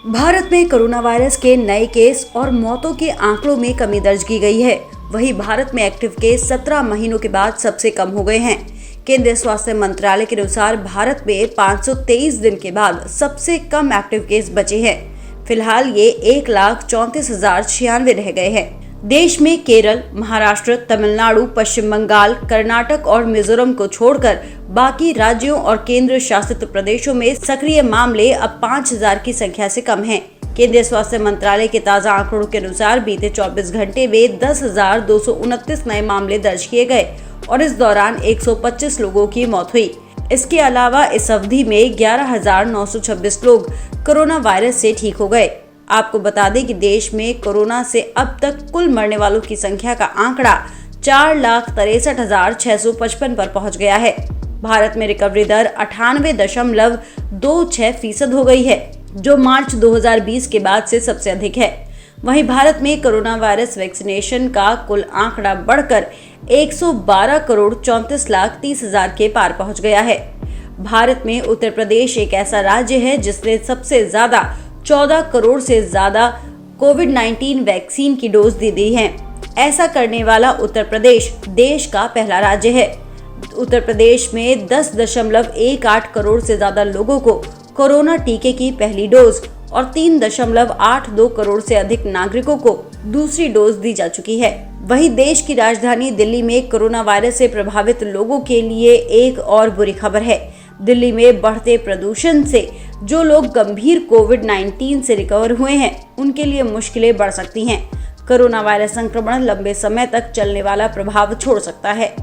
भारत में corona virus के नए केस और मौतों के आंकड़ों में कमी दर्ज की गई है। वहीं भारत में एक्टिव केस 17 महीनों के बाद सबसे कम हो गए हैं। केंद्रीय स्वास्थ्य मंत्रालय के अनुसार भारत में 523 दिन के बाद सबसे कम एक्टिव केस बचे हैं। फिलहाल ये 1,34,096 रह गए हैं। देश में केरल, महाराष्ट्र, तमिलनाडु, पश्चिम बंगाल, कर्नाटक और मिजोरम को छोड़कर बाकी राज्यों और केंद्र शासित प्रदेशों में सक्रिय मामले अब 5,000 की संख्या से कम हैं। केंद्रीय स्वास्थ्य मंत्रालय के ताजा आंकड़ों के अनुसार बीते 24 घंटे में 10,229 नए मामले दर्ज किए गए और इस दौरान 125 लोगों की मौत हुई। इसके अलावा इस अवधि में 11,926 लोग कोरोना वायरस से ठीक हो गए। आपको बता दें कि देश में कोरोना से अब तक कुल मरने वालों की संख्या का आंकड़ा 4,63,655 पर पहुंच गया है। भारत में रिकवरी दर 98.26% हो गई है, जो मार्च 2020 के बाद से सबसे अधिक है। वहीं भारत में कोरोना वायरस वैक्सीनेशन का कुल आंकड़ा बढ़कर 112,34,30,000 के पार पहुंच गया है। भारत में उत्तर प्रदेश एक ऐसा राज्य है जिसने सबसे ज्यादा 14 करोड़ से ज्यादा कोविड-19 वैक्सीन की डोज दे दी है। ऐसा करने वाला उत्तर प्रदेश देश का पहला राज्य है। उत्तर प्रदेश में 10.18 करोड़ से ज्यादा लोगों को कोरोना टीके की पहली डोज और 3.82 करोड़ से अधिक नागरिकों को दूसरी डोज दी जा चुकी है। वहीं देश की राजधानी दिल्ली में कोरोना वायरस से प्रभावित लोगों के लिए एक और बुरी खबर है। दिल्ली में बढ़ते प्रदूषण से जो लोग गंभीर कोविड-19 से रिकवर हुए हैं, उनके लिए मुश्किलें बढ़ सकती हैं। कोरोना वायरस संक्रमण लंबे समय तक चलने वाला प्रभाव छोड़ सकता है।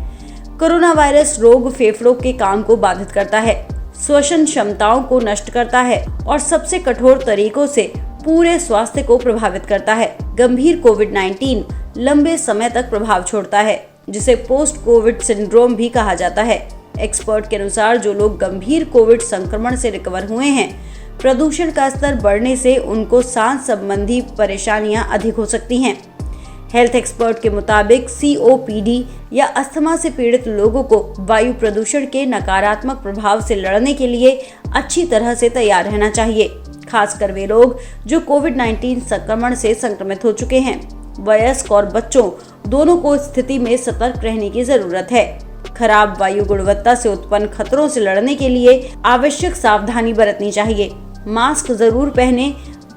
कोरोना वायरस रोग फेफड़ों के काम को बाधित करता है, श्वसन क्षमताओं को नष्ट करता है और सबसे कठोर तरीकों से पूरे स्वास्थ्य को प्रभावित करता है। गंभीर कोविड-19 लंबे समय तक प्रभाव छोड़ता है, जिसे पोस्ट कोविड सिंड्रोम भी कहा जाता है। एक्सपर्ट के अनुसार जो लोग गंभीर कोविड संक्रमण से रिकवर हुए हैं, प्रदूषण का स्तर बढ़ने से उनको सांस संबंधी परेशानियां अधिक हो सकती हैं। हेल्थ एक्सपर्ट के मुताबिक COPD या अस्थमा से पीड़ित लोगों को वायु प्रदूषण के नकारात्मक प्रभाव से लड़ने के लिए अच्छी तरह से तैयार रहना चाहिए, खासकर वे लोग जो कोविड-19 संक्रमण से संक्रमित हो चुके हैं। वयस्क और बच्चों दोनों को स्थिति में सतर्क रहने की जरूरत है। खराब वायु गुणवत्ता से उत्पन्न खतरों से लड़ने के लिए आवश्यक सावधानी बरतनी चाहिए। मास्क जरूर पहने,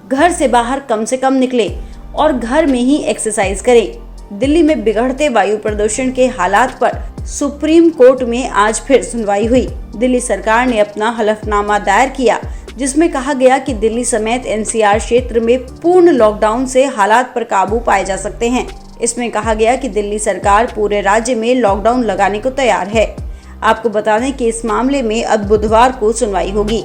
घर से बाहर कम से कम निकले और घर में ही एक्सरसाइज करें। दिल्ली में बिगड़ते वायु प्रदूषण के हालात पर सुप्रीम कोर्ट में आज फिर सुनवाई हुई। दिल्ली सरकार ने अपना हलफनामा दायर किया, जिसमें कहा गया कि दिल्ली समेत NCR क्षेत्र में पूर्ण लॉकडाउन से हालात पर काबू पाए जा सकते हैं। इसमें कहा गया कि दिल्ली सरकार पूरे राज्य में लॉकडाउन लगाने को तैयार है। आपको बता दें कि इस मामले में अब बुधवार को सुनवाई होगी।